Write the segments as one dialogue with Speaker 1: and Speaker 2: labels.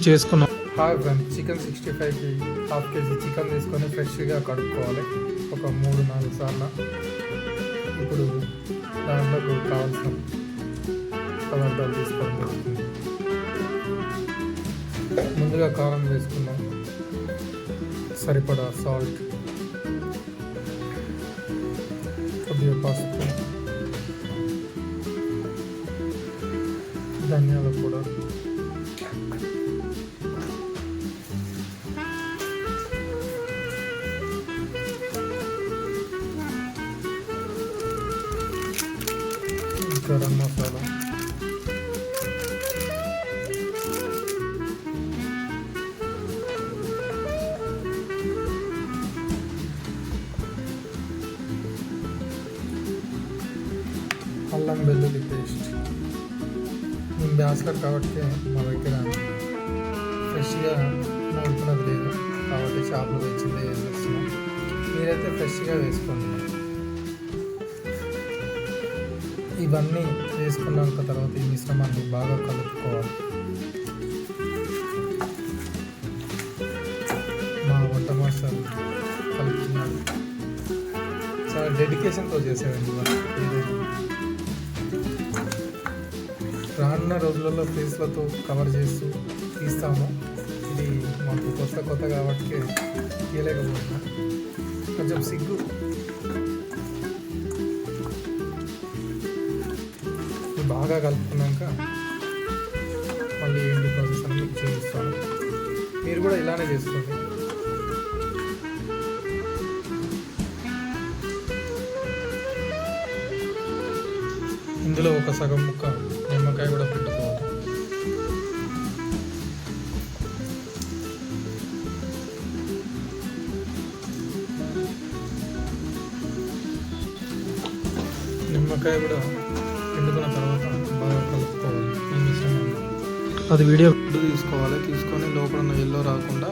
Speaker 1: చేసుకున్నాం.
Speaker 2: Hi friends, chicken 65కి half kg chicken తీసుకొని ఫ్రెష్గా కడుక్కోవాలి ఒక 3-4 సార్లు. ఇప్పుడు దాంట్లోకి కావాల్సిన పదార్థాలు తీసుకోవడం జరుగుతుంది. ముందుగా కారం వేసుకున్నాం, సరిపడా సాల్ట్, కొద్దిగా పసుపు, ధనియాల పౌడర్, గరం మసాలా, అల్లం వెల్లుల్లి పేస్ట్. మేము బ్యాచిలర్ కాబట్టి మా దగ్గర ఫ్రెష్గా నూరుకున్నది లేదు కాబట్టి చేపలు తెచ్చిందే వేసేస్తున్నాం. మీరైతే ఫ్రెష్గా వేసుకోండి. ఇవన్నీ వేసుకున్నాక తర్వాత ఈ మిశ్రమాన్ని బాగా కలుపుకోవాలి. మా వంట మాస్టర్ కలుపుతున్నాడు, చాలా డెడికేషన్తో చేసేవాడిని. రానున్న రోజులలో ఫేస్లతో కవర్ చేస్తూ తీస్తాము. ఇది మాకు కొత్త కాబట్టి తీయలేకపోతున్నా, కొంచెం సిగ్గు. బాగా కలుపుకున్నాక మళ్ళీ ఏంటి ప్రాసెస్ అని మీకు చూపిస్తాను. మీరు కూడా ఇలానే చేసుకోండి. ఇందులో ఒక సగం ముక్క నిమ్మకాయ కూడా పెట్టుకోవాలి. నిమ్మకాయ కూడా పిండుకున్న తర్వాత బాగా కలుపుకోవాలి. ఈ మిశ్రమాన్ని అది వీడియో తీసుకొని లోపల ఉన్న ఎల్లో రాకుండా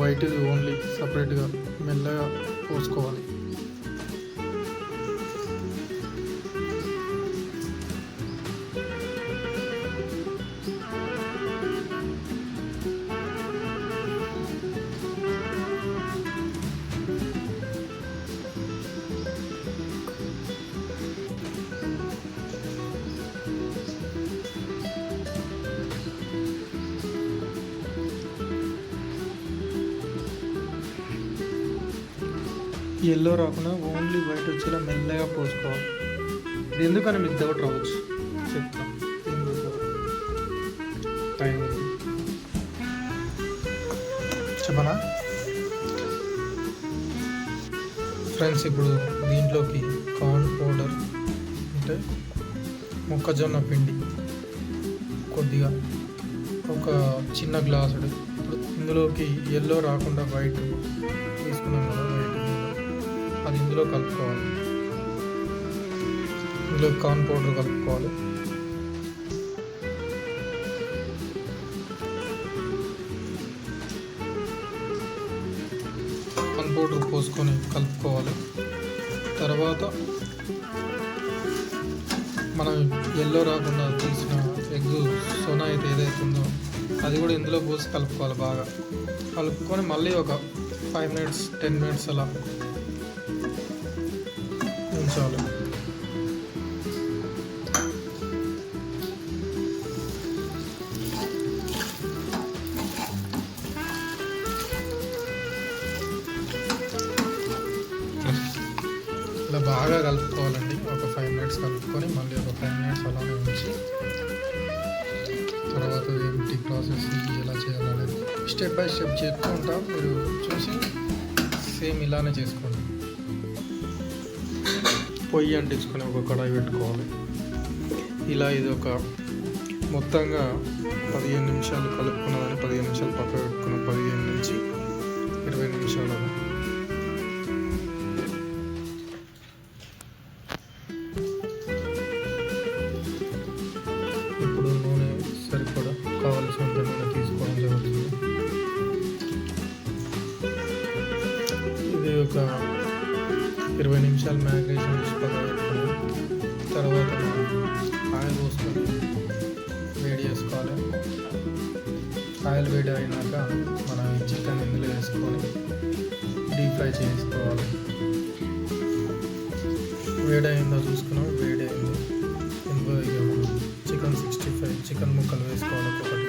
Speaker 2: వైట్ ఓన్లీ సపరేట్గా మెల్లగా పోసుకోవాలి. ఎల్లో రాకుండా ఓన్లీ వైట్ వచ్చేలా మెల్లగా పోసుకోవాలి. ఇది ఎందుకని మీకు డౌట్ రావచ్చు, చెప్తాం. టైం చెప్పనా ఫ్రెండ్స్? ఇప్పుడు దీంట్లోకి కార్న్ పౌడర్ అంటే మొక్కజొన్న పిండి కొద్దిగా ఒక చిన్న గ్లాసుడు. ఇప్పుడు ఇందులోకి ఎల్లో రాకుండా వైట్ తీసుకున్నాం కదా, వైట్ అది ఇందులో కలుపుకోవాలి. ఇందులో కార్న్ పౌడర్ కలుపుకోవాలి. కార్న్ పౌడర్ పోసుకొని కలుపుకోవాలి. తర్వాత మనం ఎల్లో రాకుండా తీసిన ఎగ్ సోనా అయితే ఏదైతుందో అది కూడా ఇందులో పోసి కలుపుకోవాలి. బాగా కలుపుకొని మళ్ళీ ఒక 5 minutes 10 minutes అలా ఉంచాలి. ఇలా బాగా కలుపుకోవాలండి. ఒక 5 minutes కలుపుకొని మళ్ళీ ఒక 5 minutes అలానే ఉంచి తర్వాత ఏంటి ప్రాసెస్ ఎలా చేయాలనేది స్టెప్ బై స్టెప్ చెప్తూ ఉంటాం. మీరు చూసి సేమ్ ఇలానే చేసుకోండి. పొయ్యి అంటించుకొని ఒక కడాయి పెట్టుకోవాలి. ఇలా ఇది ఒక మొత్తంగా 15 నిమిషాలు కలుపుకున్నదని 15 నిమిషాలు పక్క పెట్టుకున్న 15 నుంచి 20 నిమిషాలు. ఇప్పుడు నూనె సరిపడా కావలసినంత నూనె తీసుకోవడం జరుగుతుంది. ఇది ఒక 20 నిమిషాలు మ్యారినేషన్ చేసి పక్కన పెట్టుకుని తర్వాత ఆయిల్ పోసుకొని వేడి చేసుకోవాలి. ఆయిల్ వేడి అయినాక మనం ఈ చికెన్ ఇందులో వేసుకొని డీప్ ఫ్రై చేసుకోవాలి. వేడైందో చూసుకున్నాం, వేడైంది. ఇందులో ఇక మనం చికెన్ 65 చికెన్ ముక్కలు వేసుకోవాలి ఒక్కొక్కటి.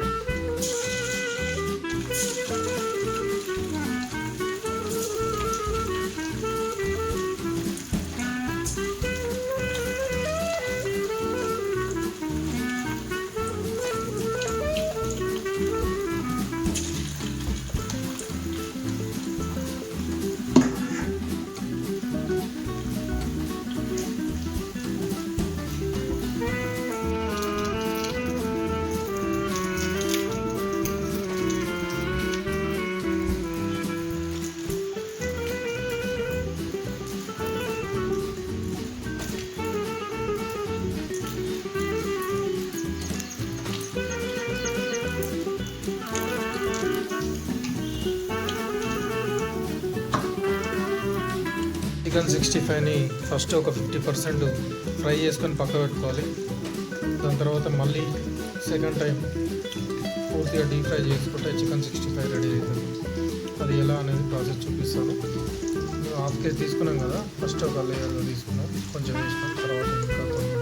Speaker 2: చికెన్ 65ని ఫస్ట్ ఒక 50% ఫ్రై చేసుకొని పక్క పెట్టుకోవాలి. దాని తర్వాత మళ్ళీ సెకండ్ టైం పూర్తిగా డీప్ ఫ్రై చేసుకుంటే చికెన్ 65 రెడీ అవుతుంది. అది ఎలా అనేది ప్రాసెస్ చూపిస్తాను. హాఫ్ కేజీ తీసుకున్నాం కదా, ఫస్ట్ ఒక లేయర్గా తీసుకున్నాం, కొంచెం వేసినాం, తర్వాత ఇంకా కొన్ని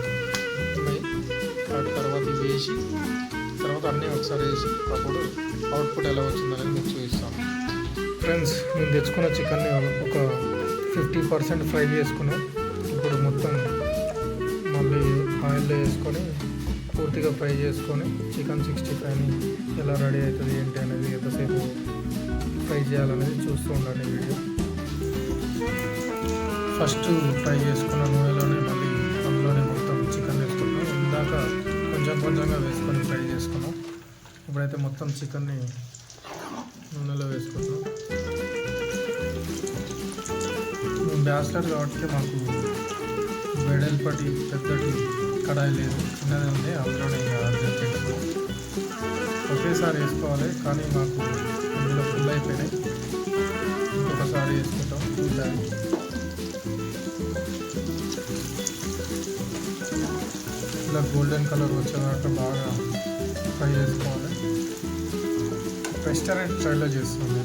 Speaker 2: ఉన్నాయి, వాటి తర్వాత ఇవి వేసి తర్వాత అన్నీ ఒకసారి వేసి అప్పుడు అవుట్పుట్ ఎలా వచ్చిందనేది మీకు చూపిస్తాను. ఫ్రెండ్స్, నేను తెచ్చుకున్న చికెన్ని ఒక 50% ఫ్రై చేసుకున్నాం. ఇప్పుడు మొత్తం మళ్ళీ ఆయిల్లో వేసుకొని పూర్తిగా ఫ్రై చేసుకొని చికెన్ 65ని ఎలా రెడీ అవుతుంది ఏంటి అనేది ఎంతసేపు ఫ్రై చేయాలనేది చూస్తూ ఉండండి వీడియో. ఫస్ట్ ఫ్రై చేసుకున్న నూనెలోనే మళ్ళీ అందులోనే మొత్తం చికెన్ వేసుకున్నాం. ఇందాక కొంచెం కొంచెంగా వేసుకొని ఫ్రై చేసుకున్నాం. ఇప్పుడైతే మొత్తం చికెన్ని నూనెలో వేసుకుంటున్నాం. బ్యాచిలర్ కాబట్టి మాకు వెడల్పటి పెద్దటి కడాయి లేదు, చిన్నది ఉంది, అందులోనే అడ్జస్ట్ చేసుకోవాలి. ఒకేసారి వేసుకోవాలి, కానీ మాకు ఇందులో ఫుల్ అయిపోయినాయి. ఇంకొకసారి వేసుకుంటాం. ఇలా గోల్డెన్ కలర్ వచ్చేదాకా బాగా ఫ్రై చేసుకోవాలి. రెస్టారెంట్ స్టైల్లో చేస్తుంది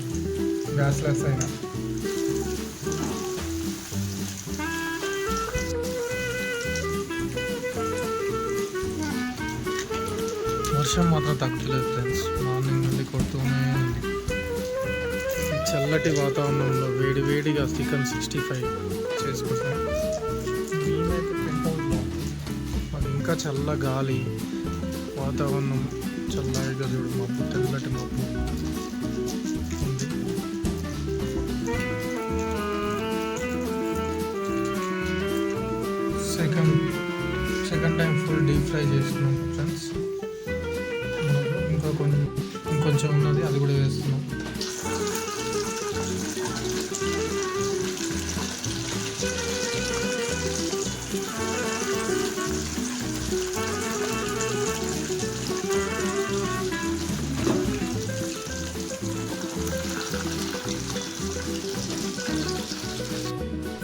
Speaker 2: బ్యాచిలర్స్ అయినా. వర్షం మాత్రం తగ్గలేదు ఫ్రెండ్స్, మార్నింగ్ నుండి కొడుతూనే ఉంది. ఈ చల్లటి వాతావరణంలో వేడిగా చికెన్ 65 చేసుకుంటాం. మేమైతే తింటాం. అది ఇంకా చల్ల గాలి, వాతావరణం చల్లగా చూడు, మబ్బు తెల్లటి మబ్బు ఉంది. Second time full deep fry చేసుకున్నాం ఫ్రెండ్స్. ఇంకొంచెం ఉన్నది, అది కూడా వేస్తున్నాం.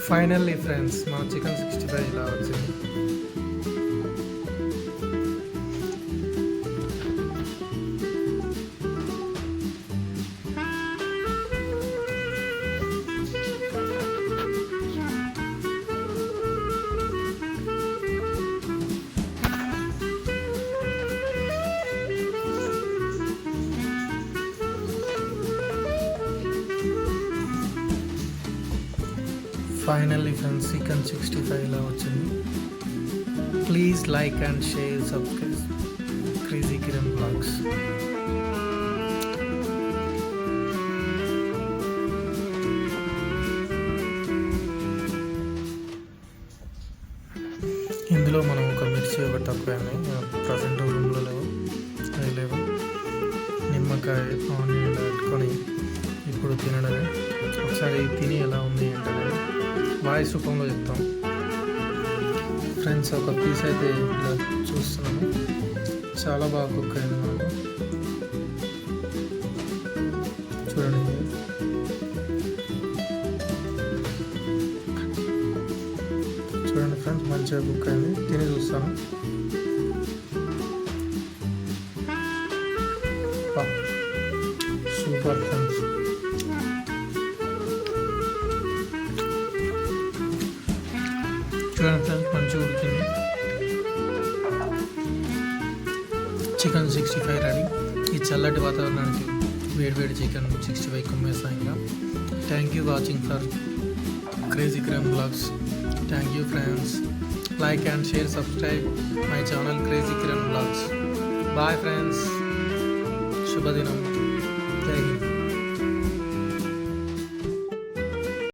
Speaker 2: ఫైనల్లీ ఫ్రెండ్స్, మన చికెన్ 65 ఇలా వచ్చింది. ఫైనల్లీ ఫ్రెండ్స్, చికెన్ 65 ఇలా వచ్చింది. Please like and share, subscribe crazy Kiran blogs. ఇందులో మనం ఒక మిర్చి ఒకటి తక్కువైనాయి, ప్రజెంట్ రూమ్లో లేవు, అవి లేవు. నిమ్మకాయ ఆనియన్ పెట్టుకొని ఇప్పుడు తినడమే. ఒకసారి తిని ఎలా ఉంది ఏంటనేది వాయిస్ రూపంలో చెప్తాం. ఫ్రెండ్స్, ఒక పీస్ అయితే ఇలా చూస్తున్నాము, చాలా బాగా కుక్ అయింది మనకు. చూడండి, చూడండి ఫ్రెండ్స్, మంచిగా కుక్ అయింది. తిని చూస్తాను. చూడండి ఫ్రెండ్స్, మంచిగా ఉడికింది. Chicken 65 ready. ఈ చల్లటి వాతావరణానికి వేడి చికెన్ 65 కుమ్మేస్తాం. ఇంకా thank you watching for crazy crime blogs. Thank you friends. Like and share, subscribe my channel Crazy Kiran Vlogs. Bye friends. Shubha Dinam. Jai Hind.